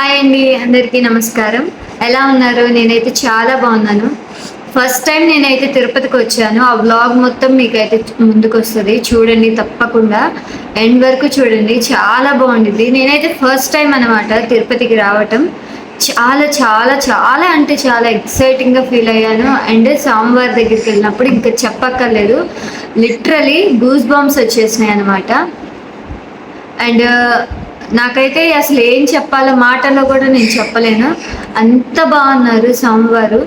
Hi అండి. అందరికీ నమస్కారం. ఎలా ఉన్నారు? నేనైతే చాలా బాగున్నాను. ఫస్ట్ టైమ్ నేనైతే తిరుపతికొచ్చాను. ఆ వ్లాగ్ మొత్తం మీకైతే ముందుకొస్తది. చూడండి తప్పకుండా. ఎండ్ వరకు చూడండి. చాలా బావుండిద్ది. నేనైతే ఫస్ట్ టైమ్ అనమాట తిరుపతికి రావటం. చాలా చాలా చాలా అంటే చాలా ఎక్సైటింగ్‌గా ఫీల్ అయ్యాను. అండ్ స్వామివారి దగ్గరికెళ్ళినప్పుడు ఇంక చెప్పక్కర్లేదు. లిటరల్లీ గూస్ బంప్స్ వచ్చేసినాయనమాట. అండ్ నాకైతే అసలు ఏం చెప్పాలో మాటల్లో కూడా నేను చెప్పలేను. అంత బాగున్నారు స్వామివారు.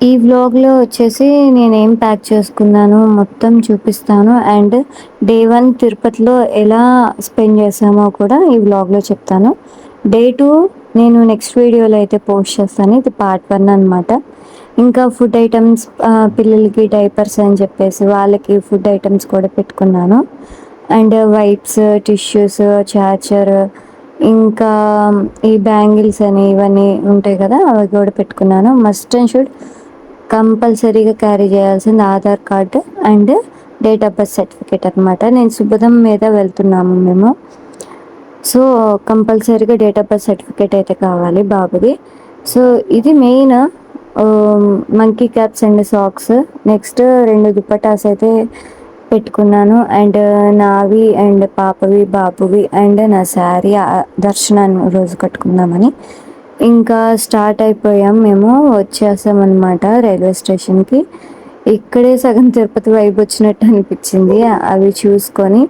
ఈ వ్లాగ్‌లో వచ్చేసి నేనేం ప్యాక్ చేసుకున్నానో మొత్తం చూపిస్తాను. అండ్ డే 1 తిరుపతిలో ఎలా స్పెండ్ చేశామో కూడా ఈ వ్లాగ్‌లో చెప్తాను. డే 2 నేను నెక్స్ట్ వీడియోలో అయితే పోస్ట్ చేస్తాను. ఇది పార్ట్ 1 అనమాట. ఇంకా ఫుడ్ ఐటమ్స్ పిల్లలకి డైపర్స్ అని చెప్పేసి వాళ్ళకి ఫుడ్ ఐటమ్స్ కూడా పెట్టుకున్నాను. అండ్ వైప్స్, టిష్యూస్, చార్జర్, ఇంకా ఈ బ్యాంగిల్స్ అని ఇవన్నీ ఉంటాయి కదా! అవి కూడా పెట్టుకున్నాను. మస్ట్ అండ్ షుడ్ కంపల్సరీగా క్యారీ చేయాల్సింది Aadhaar card and date of birth certificate అనమాట. నేను శుభదం మీద వెళ్తున్నాము మేము. సో కంపల్సరీగా డేట్ ఆఫ్ బర్త్ సర్టిఫికేట్ అయితే కావాలి బాబుది. సో ఇది main. Monkey caps and socks, next 2 dupattas అయితే పెట్టుకున్నాను. అండ్ నావి అండ్ పాపవి, బాబువి అండ్ నా శారీ దర్శనాన్ని రోజు కట్టుకుందామని ఇంకా స్టార్ట్ అయిపోయాం. మేము వచ్చేసాం అనమాట రైల్వే స్టేషన్కి. ఇక్కడే సగం తిరుపతి వైబ్ వచ్చినట్టు అనిపించింది అవి చూసుకొని.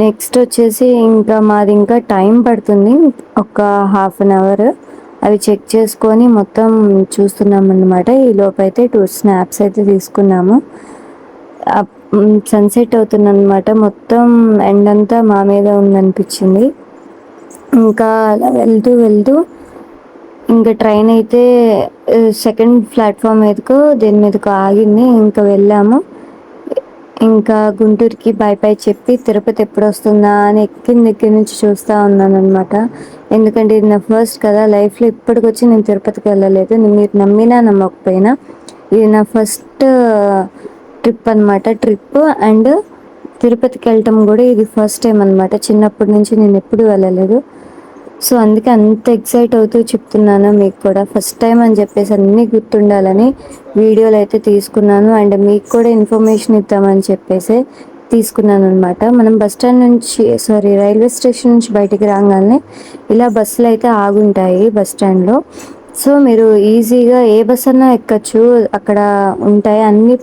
నెక్స్ట్ వచ్చేసి ఇంకా మాది ఇంకా టైం పడుతుంది, ఒక హాఫ్ అన్ అవర్. అవి చెక్ చేసుకొని మొత్తం చూస్తున్నాం అనమాట. ఈ లోపైతే 2 స్నాప్స్ అయితే తీసుకున్నాము. సన్సెట్ అవుతుందన్నమాట. మొత్తం ఎండ్ అంతా మా మీద ఉందనిపించింది. ఇంకా అలా వెళ్తూ వెళ్తూ ఇంకా ట్రైన్ అయితే సెకండ్ ప్లాట్ఫామ్ మీదకో దేని మీదకో ఆగింది. ఇంకా వెళ్ళాము. ఇంకా గుంటూరుకి బై బై చెప్పి తిరుపతి ఎప్పుడు వస్తుందా అని ఎక్కిన దగ్గర నుంచి చూస్తూ ఉన్నాను అనమాట. ఎందుకంటే ఇది నా ఫస్ట్ కదా, లైఫ్లో ఇప్పటికొచ్చి నేను తిరుపతికి వెళ్ళలేదు. మీరు నమ్మినా నమ్మకపోయినా ఇది నా ఫస్ట్ ట్రిప్ అనమాట. ట్రిప్ అండ్ తిరుపతికి వెళ్ళటం కూడా ఇది ఫస్ట్ టైం అనమాట. చిన్నప్పటి నుంచి నేను ఎప్పుడు వెళ్ళలేదు. సో అందుకే అంత ఎక్సైట్ అవుతూ చెప్తున్నాను మీకు కూడా. ఫస్ట్ టైం అని చెప్పేసి అన్నీ గుర్తుండాలని వీడియోలు అయితే తీసుకున్నాను. అండ్ మీకు కూడా ఇన్ఫర్మేషన్ ఇద్దామని చెప్పేసి తీసుకున్నాను అనమాట. మనం బస్ స్టాండ్ నుంచి రైల్వే స్టేషన్ నుంచి బయటికి రాగానే ఇలా బస్సులు అయితే ఆగుంటాయి బస్ స్టాండ్లో. సో మీరు ఈజీగా ఏ బస్ అన్నా ఎక్కచ్చు, అక్కడ ఉంటాయి అన్ని.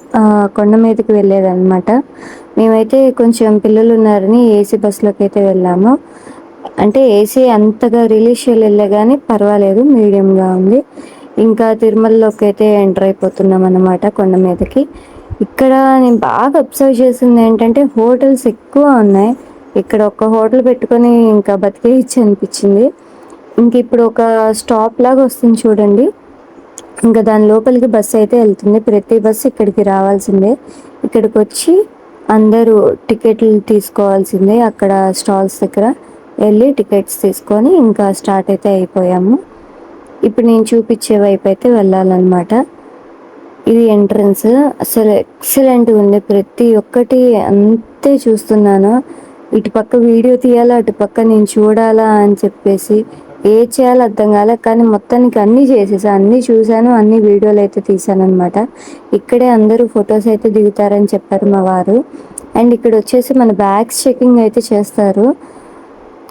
కొండ మీదకి వెళ్ళేదన్నమాట. మేమైతే కొంచెం పిల్లలు ఉన్నారని ఏసీ బస్సులోకి అయితే వెళ్ళాము. అంటే ఏసీ అంతగా రిలీజ్ చేయలే కానీ పర్వాలేదు, మీడియంగా ఉంది. ఇంకా తిరుమలలోకి అయితే ఎంటర్ అయిపోతున్నాం అన్నమాట కొండ మీదకి. ఇక్కడ నేను బాగా అబ్జర్వ్ చేసింది ఏంటంటే హోటల్స్ ఎక్కువ ఉన్నాయి. ఇక్కడ ఒక హోటల్ పెట్టుకొని ఇంకా బతికేయచ్చు అనిపించింది. ఇంక ఇప్పుడు ఒక స్టాప్ లాగా వస్తుంది చూడండి, ఇంకా దాని లోపలికి బస్సు అయితే వెళ్తుంది. ప్రతి బస్సు ఇక్కడికి రావాల్సిందే. ఇక్కడికి వచ్చి అందరూ టికెట్లు తీసుకోవాల్సిందే. అక్కడ స్టాల్స్ దగ్గర వెళ్ళి టికెట్స్ తీసుకొని ఇంకా స్టార్ట్ అయితే అయిపోయాము. ఇప్పుడు నేను చూపించే వైపు అయితే వెళ్ళాలన్నమాట. ఇది ఎంట్రన్స్. అసలు ఎక్సలెంట్గా ఉంది. ప్రతి ఒక్కటి అంతే చూస్తున్నాను. ఇటు పక్క వీడియో తీయాలా, అటు పక్క నేను చూడాలా అని చెప్పేసి ఏ చేయాలో అర్థం కాలే. కానీ మొత్తానికి అన్నీ చేసేసా, అన్నీ చూశాను, అన్ని వీడియోలు అయితే తీసాను అనమాట. ఇక్కడే అందరూ ఫొటోస్ అయితే దిగుతారని చెప్పారు మా వారు. అండ్ ఇక్కడ వచ్చేసి మన బ్యాగ్స్ చెకింగ్ అయితే చేస్తారు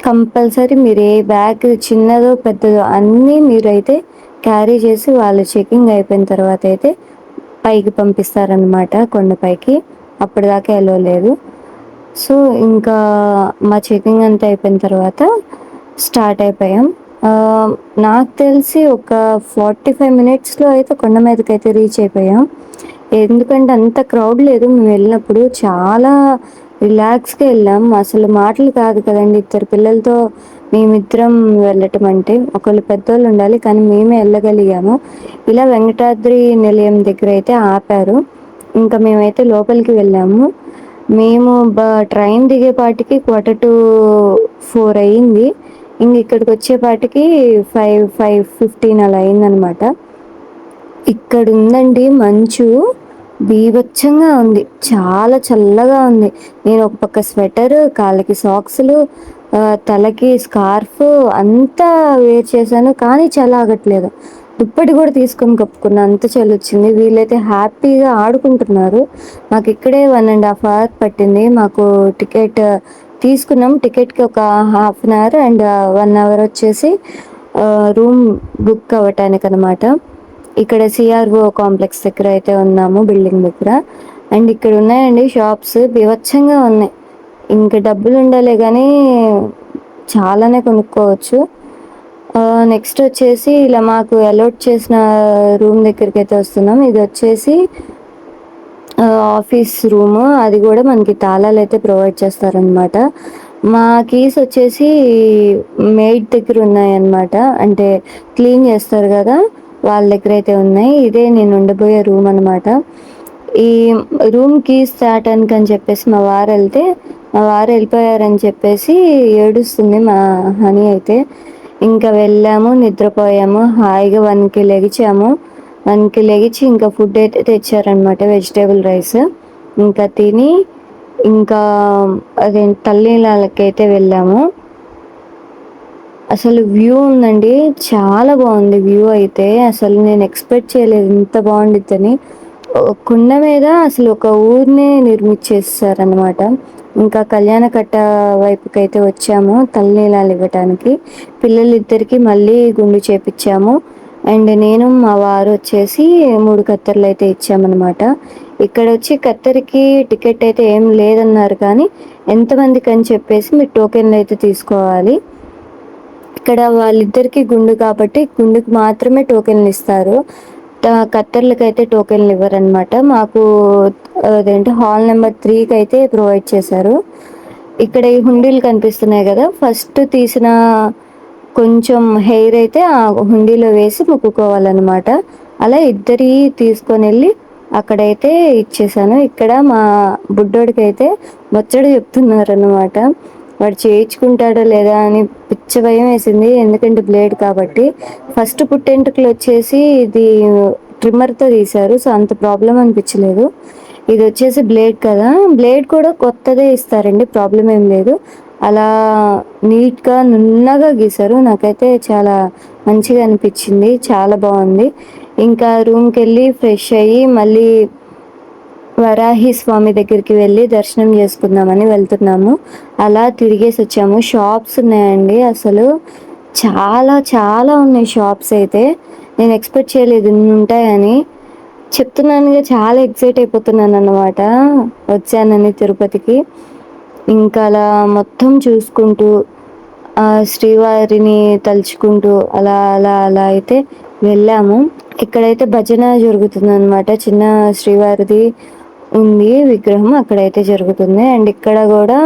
కంపల్సరీ. మీరు ఏ బ్యాగ్ చిన్నదో పెద్దదో అన్నీ మీరైతే క్యారీ చేసి వాళ్ళు చెకింగ్ అయిపోయిన తర్వాత అయితే పైకి పంపిస్తారనమాట, కొండపైకి. అప్పటిదాకా ఎలో లేదు. సో ఇంకా మా చెకింగ్ అంతా అయిపోయిన తర్వాత స్టార్ట్ అయిపోయాం. నాకు తెలిసి ఒక 45 మినిట్స్లో అయితే కొండ మీదకి అయితే రీచ్ అయిపోయాం. ఎందుకంటే అంత క్రౌడ్ లేదు. మేము వెళ్ళినప్పుడు చాలా రిలాక్స్గా వెళ్ళాం. అసలు మాటలు కాదు కదండి, ఇద్దరు పిల్లలతో మేమిద్దరం వెళ్ళటం అంటే. ఒకళ్ళు పెద్దోళ్ళు ఉండాలి, కానీ మేమే వెళ్ళగలిగాము. ఇలా వెంకటాద్రి నిలయం దగ్గర అయితే ఆపారు. ఇంకా మేమైతే లోపలికి వెళ్ళాము. మేము ట్రైన్ దిగేపాటికి 3:45 అయ్యింది. ఇంక ఇక్కడికి వచ్చేపాటికి 5:15 అలా అయిందనమాట. ఇక్కడ ఉందండి మంచు, బీభత్సంగా ఉంది. చాలా చల్లగా ఉంది. నేను ఒక పక్క స్వెటర్, కాళ్ళకి సాక్స్లు, తలకి స్కార్ఫ్ అంతా వేర్ చేశాను, కానీ చలి ఆగట్లేదు. దుప్పటి కూడా తీసుకొని కప్పుకున్నా, అంత చలి వచ్చింది. వీళ్ళైతే హ్యాపీగా ఆడుకుంటున్నారు. మాకు ఇక్కడే 1.5 అవర్ పట్టింది. మాకు టికెట్ తీసుకున్నాం. టికెట్కి ఒక half an hour and 1 hour వచ్చేసి రూమ్ బుక్ అవ్వటానికి అనమాట. ఇక్కడ సిఆర్ఓ కాంప్లెక్స్ దగ్గర అయితే ఉన్నాము, బిల్డింగ్ దగ్గర. అండ్ ఇక్కడ ఉన్నాయండి షాప్స్, బీభత్సంగా ఉన్నాయి. ఇంకా డబ్బులు ఉండాలి కానీ చాలానే కొనుక్కోవచ్చు. నెక్స్ట్ వచ్చేసి ఇలా మాకు అలాట్ చేసిన రూమ్ దగ్గరికి అయితే వస్తున్నాం. ఇది వచ్చేసి ఆఫీస్ రూమ్, అది కూడా మనకి తాళాలు అయితే ప్రొవైడ్ చేస్తారనమాట. మా కీస్ వచ్చేసి మెయిడ్ దగ్గర ఉన్నాయన్నమాట, అంటే క్లీన్ చేస్తారు కదా వాళ్ళ దగ్గర అయితే ఉన్నాయి. ఇదే నేను ఉండబోయే రూమ్ అనమాట. ఈ రూమ్ కీస్ తేటానికి అని చెప్పేసి మా వారు వెళ్తే, మా వారు వెళ్ళిపోయారని చెప్పేసి ఏడుస్తుంది మా హనీ అయితే. ఇంకా వెళ్ళాము, నిద్రపోయాము, హాయిగా 1కి లెగిచాము. 1కి లెగిచి ఇంకా ఫుడ్ అయితే తెచ్చారనమాట, వెజిటేబుల్ రైస్. ఇంకా తిని ఇంకా అదే తల్లిలాలకైతే వెళ్ళాము. అసలు వ్యూ ఉందండి, చాలా బాగుంది వ్యూ అయితే. అసలు నేను ఎక్స్పెక్ట్ చేయలేదు ఇంత బాగుండిద్దని. కుండ మీద అసలు ఒక ఊరినే నిర్మించేస్తారనమాట. ఇంకా కళ్యాణకట్ట వైపుకి అయితే వచ్చాము తలనీలాలు ఇవ్వటానికి. పిల్లలిద్దరికి మళ్ళీ గుండు చేపించాము. అండ్ నేను మా వారు వచ్చేసి 3 కత్తెరలు అయితే ఇచ్చామన్నమాట. ఇక్కడ వచ్చి కత్తెరకి టికెట్ అయితే ఏం లేదన్నారు, కానీ ఎంతమందికి అని చెప్పేసి మీరు టోకెన్లు అయితే తీసుకోవాలి. ఇక్కడ వాళ్ళిద్దరికి గుండు కాబట్టి గుండుకి మాత్రమే టోకెన్లు ఇస్తారు. కత్తెర్లకు అయితే టోకెన్లు ఇవ్వరనమాట. మాకు అదేంటి హాల్ నెంబర్ 3కి అయితే ప్రొవైడ్ చేశారు. ఇక్కడ ఈ హుండీలు కనిపిస్తున్నాయి కదా, ఫస్ట్ తీసిన కొంచెం హెయిర్ అయితే ఆ హుండీలో వేసి మొక్కుకోవాలన్నమాట. అలా ఇద్దరి తీసుకొని వెళ్ళి అక్కడైతే ఇచ్చేసాను. ఇక్కడ మా బుడ్డోడికి అయితే ముచ్చట చెప్తున్నారు అనమాట. వాడు చేయించుకుంటాడో లేదా అని పిచ్చ భయం వేసింది, ఎందుకంటే బ్లేడ్ కాబట్టి. ఫస్ట్ పుట్టెంటుకలు వచ్చేసి ఇది ట్రిమ్మర్తో తీశారు, సో అంత ప్రాబ్లం అనిపించలేదు. ఇది వచ్చేసి బ్లేడ్ కదా, బ్లేడ్ కూడా కొత్తదే ఇస్తారండి, ప్రాబ్లం ఏం లేదు. అలా నీట్గా నున్నగా గీశారు, నాకైతే చాలా మంచిగా అనిపించింది, చాలా బాగుంది. ఇంకా రూమ్కి వెళ్ళి ఫ్రెష్ అయ్యి మళ్ళీ వరాహి స్వామి దగ్గరికి వెళ్ళి దర్శనం చేసుకుందామని వెళ్తున్నాము. అలా తిరిగేసి వచ్చాము. షాప్స్ ఉన్నాయండి, అసలు చాలా చాలా ఉన్నాయి షాప్స్ అయితే. నేను ఎక్స్పెక్ట్ చేయలేదు ఇన్ని ఉంటాయని. చెప్తున్నానుగా, చాలా ఎక్సైట్ అయిపోతున్నాను అన్నమాట వచ్చానని తిరుపతికి. ఇంకా అలా మొత్తం చూసుకుంటూ శ్రీవారిని తలుచుకుంటూ అలా అలా అలా అయితే వెళ్ళాము. ఇక్కడైతే భజన జరుగుతుంది అనమాట, చిన్న శ్రీవారిది ఉంది విగ్రహం, అక్కడైతే జరుగుతుంది. అండ్ ఇక్కడ కూడా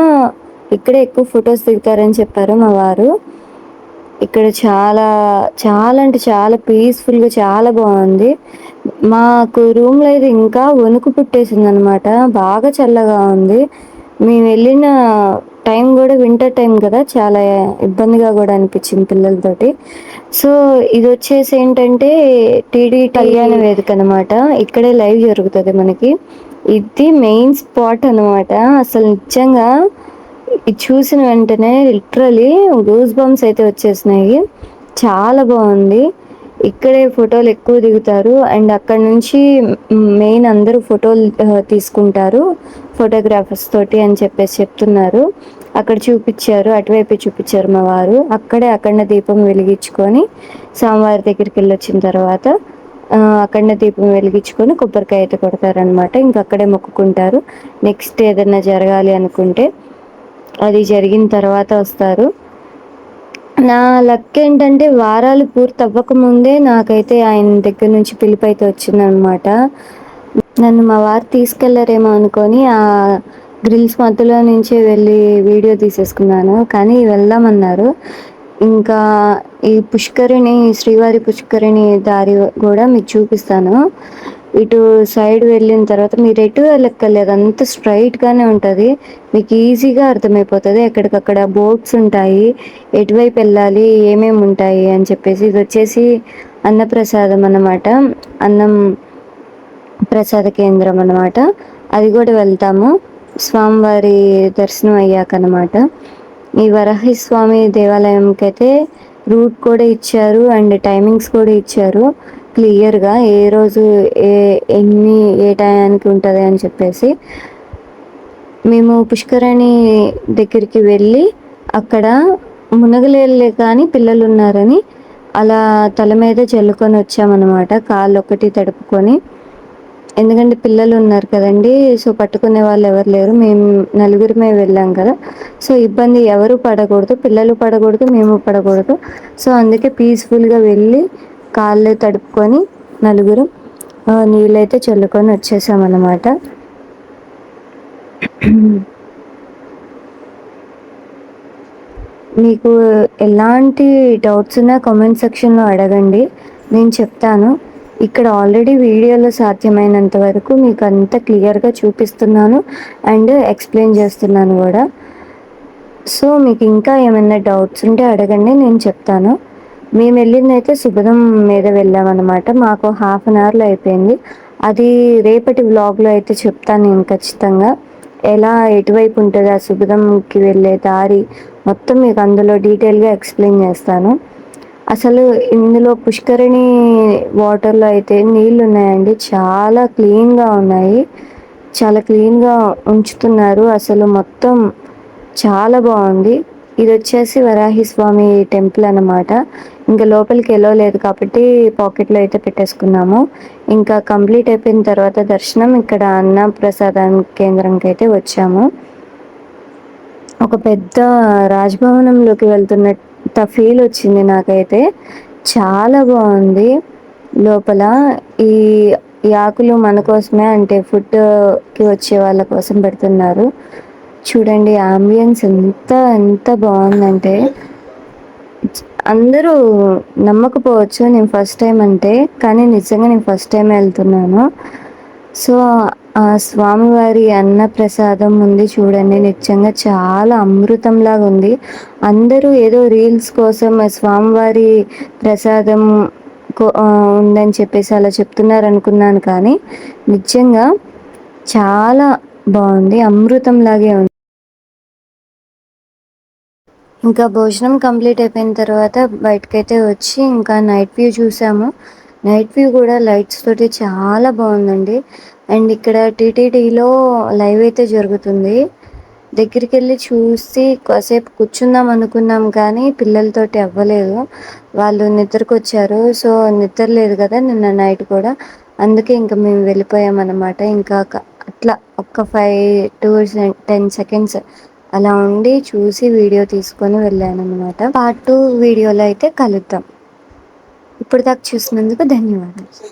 ఇక్కడే ఎక్కువ ఫొటోస్ దిగుతారని చెప్పారు మా వారు. ఇక్కడ చాలా చాలా అంటే చాలా పీస్ఫుల్గా చాలా బాగుంది. మాకు రూమ్లో అయితే ఇంకా వణుకు పుట్టేసింది అనమాట, బాగా చల్లగా ఉంది. మేము వెళ్ళిన టైం కూడా వింటర్ టైం కదా, చాలా ఇబ్బందిగా కూడా అనిపించింది పిల్లలతోటి. సో ఇది వచ్చేసి ఏంటంటే టీడీ కళ్యాణ వేదిక అనమాట, ఇక్కడే లైవ్ జరుగుతుంది మనకి. ఇది మెయిన్ స్పాట్ అనమాట. అసలు నిజంగా ఇది చూసిన వెంటనే లిటరలీ గూస్ బంప్స్ అయితే వచ్చేసినాయి, చాలా బాగుంది. ఇక్కడే ఫోటోలు ఎక్కువ దిగుతారు. అండ్ అక్కడ నుంచి మెయిన్ అందరూ ఫోటోలు తీసుకుంటారు ఫోటోగ్రాఫర్స్ తోటి అని చెప్పేసి చెప్తున్నారు. అక్కడ చూపించారు, అటువైపు చూపించారు మా వారు. అక్కడే అఖండ దీపం వెలిగించుకొని స్వామివారి దగ్గరికి వెళ్ళి వచ్చిన తర్వాత అఖండ దీపం వెలిగించుకొని కొబ్బరికాయ అయితే కొడతారనమాట. ఇంక అక్కడే మొక్కుకుంటారు. నెక్స్ట్ ఏదైనా జరగాలి అనుకుంటే అది జరిగిన తర్వాత వస్తారు. నా లక్ ఏంటంటే వారాలు పూర్తి అవ్వకముందే నాకైతే ఆయన దగ్గర నుంచి పిలుపు అయితే వచ్చిందనమాట. నన్ను మా వారు తీసుకెళ్లారేమో అనుకొని ఆ గ్రిల్స్ మధ్యలో నుంచే వెళ్ళి వీడియో తీసేసుకున్నాను, కానీ వెళ్దామన్నారు. ఇంకా ఈ పుష్కరిణి, శ్రీవారి పుష్కరిణి దారి కూడా మీకు చూపిస్తాను. ఇటు సైడ్ వెళ్ళిన తర్వాత మీరు ఎటు వెళ్ళక్కర్లేదు, అంత స్ట్రైట్గానే ఉంటుంది, మీకు ఈజీగా అర్థమైపోతుంది. ఎక్కడికక్కడ బోర్డ్స్ ఉంటాయి, ఎటువైపు వెళ్ళాలి, ఏమేమి ఉంటాయి అని చెప్పేసి. ఇది వచ్చేసి అన్నప్రసాదం అన్నమాట, అన్నం ప్రసాద కేంద్రం అన్నమాట. అది కూడా వెళ్తాము స్వామివారి దర్శనం అయ్యాక అన్నమాట. ఈ వరాహస్వామి దేవాలయంకి అయితే రూట్ కూడా ఇచ్చారు అండ్ టైమింగ్స్ కూడా ఇచ్చారు క్లియర్గా, ఏ రోజు ఏ టయానికి ఉంటుంది అని చెప్పేసి. మేము పుష్కరాణి దగ్గరికి వెళ్ళి అక్కడ మునగలేళ్ళే కానీ పిల్లలు ఉన్నారని అలా తల మీద చల్లుకొని వచ్చామన్నమాట, కాళ్ళు ఒకటి తడుపుకొని. ఎందుకంటే పిల్లలు ఉన్నారు కదండి, సో పట్టుకునే వాళ్ళు ఎవరు లేరు, మేము నలుగురమే వెళ్ళాం కదా, సో ఇబ్బంది ఎవరు పడకూడదు, పిల్లలు పడకూడదు, మేము పడకూడదు. సో అందుకే పీస్ఫుల్గా వెళ్ళి కాళ్ళు తడుపుకొని నలుగురు నీళ్ళైతే చల్లుకొని వచ్చేసామన్నమాట. మీకు ఎలాంటి డౌట్స్ ఉన్నా కామెంట్ సెక్షన్లో అడగండి, నేను చెప్తాను. ఇక్కడ ఆల్రెడీ వీడియోలో సాధ్యమైనంత వరకు మీకు అంత క్లియర్గా చూపిస్తున్నాను అండ్ ఎక్స్ప్లెయిన్ చేస్తున్నాను కూడా. సో మీకు ఇంకా ఏమైనా డౌట్స్ ఉంటే అడగండి, నేను చెప్తాను. మేము వెళ్ళిందైతే శుభదం మీద వెళ్ళామన్నమాట, మాకు 1/2 అవర్లో అయిపోయింది. అది రేపటి వ్లాగ్లో అయితే చెప్తాను నేను ఖచ్చితంగా, ఎలా ఎటువైపు ఉంటుంది ఆ శుభదంకి వెళ్ళే దారి మొత్తం మీకు అందులో డీటెయిల్గా ఎక్స్ప్లెయిన్ చేస్తాను. అసలు ఇందులో పుష్కరిణి వాటర్లో అయితే నీళ్ళు ఉన్నాయండి, చాలా క్లీన్గా ఉన్నాయి, చాలా క్లీన్గా ఉంచుతున్నారు, అసలు మొత్తం చాలా బాగుంది. ఇది వచ్చేసి వరాహిస్వామి టెంపుల్ అన్నమాట. ఇంకా లోపలికి వెళ్ళలేదు కాబట్టి పాకెట్లో అయితే పెట్టేసుకున్నాము. ఇంకా కంప్లీట్ అయిపోయిన తర్వాత దర్శనం ఇక్కడ అన్న ప్రసాదం కేంద్రంకి అయితే వచ్చాము. ఒక పెద్ద రాజభవనంలోకి వెళ్తున్నట్ట ఫీల్ వచ్చింది నాకైతే, చాలా బాగుంది. లోపల ఈ ఆకులు మన కోసమే, అంటే ఫుడ్కి వచ్చే వాళ్ళ కోసం పెడుతున్నారు. చూడండి ఆంబియన్స్ ఎంత ఎంత బాగుందంటే, అందరూ నమ్మకపోవచ్చు నేను ఫస్ట్ టైం అంటే, కానీ నిజంగా నేను ఫస్ట్ టైం వెళ్తున్నాను. సో ఆ స్వామివారి అన్న ప్రసాదం ఉంది చూడండి, నిజంగా చాలా అమృతంలాగా ఉంది. అందరూ ఏదో రీల్స్ కోసం స్వామివారి ప్రసాదం ఉందని చెప్పేసి అలా చెప్తున్నారు అనుకున్నాను, కానీ నిజంగా చాలా బాగుంది, అమృతంలాగే ఉంది. ఇంకా భోజనం కంప్లీట్ అయిపోయిన తర్వాత బయటకైతే వచ్చి ఇంకా నైట్ వ్యూ చూసాము. నైట్ వ్యూ కూడా లైట్స్ తోటి చాలా బాగుందండి. అండ్ ఇక్కడ టీటీడీలో లైవ్ అయితే జరుగుతుంది, దగ్గరికి వెళ్ళి చూసి కాసేపు కూర్చుందాం అనుకున్నాం కానీ పిల్లలతోటి అవ్వలేదు, వాళ్ళు నిద్రకు వచ్చారు. సో నిద్ర లేదు కదా నిన్న నైట్ కూడా, అందుకే ఇంకా మేము వెళ్ళిపోయామన్నమాట. ఇంకా అట్లా ఒక 5 to 10 seconds అలా ఉండి చూసి వీడియో తీసుకొని వెళ్ళాను అనమాట. పార్ట్ 2 వీడియోలో అయితే కలుద్దాం. ఇప్పుడు దాకా చూసినందుకు ధన్యవాదాలు.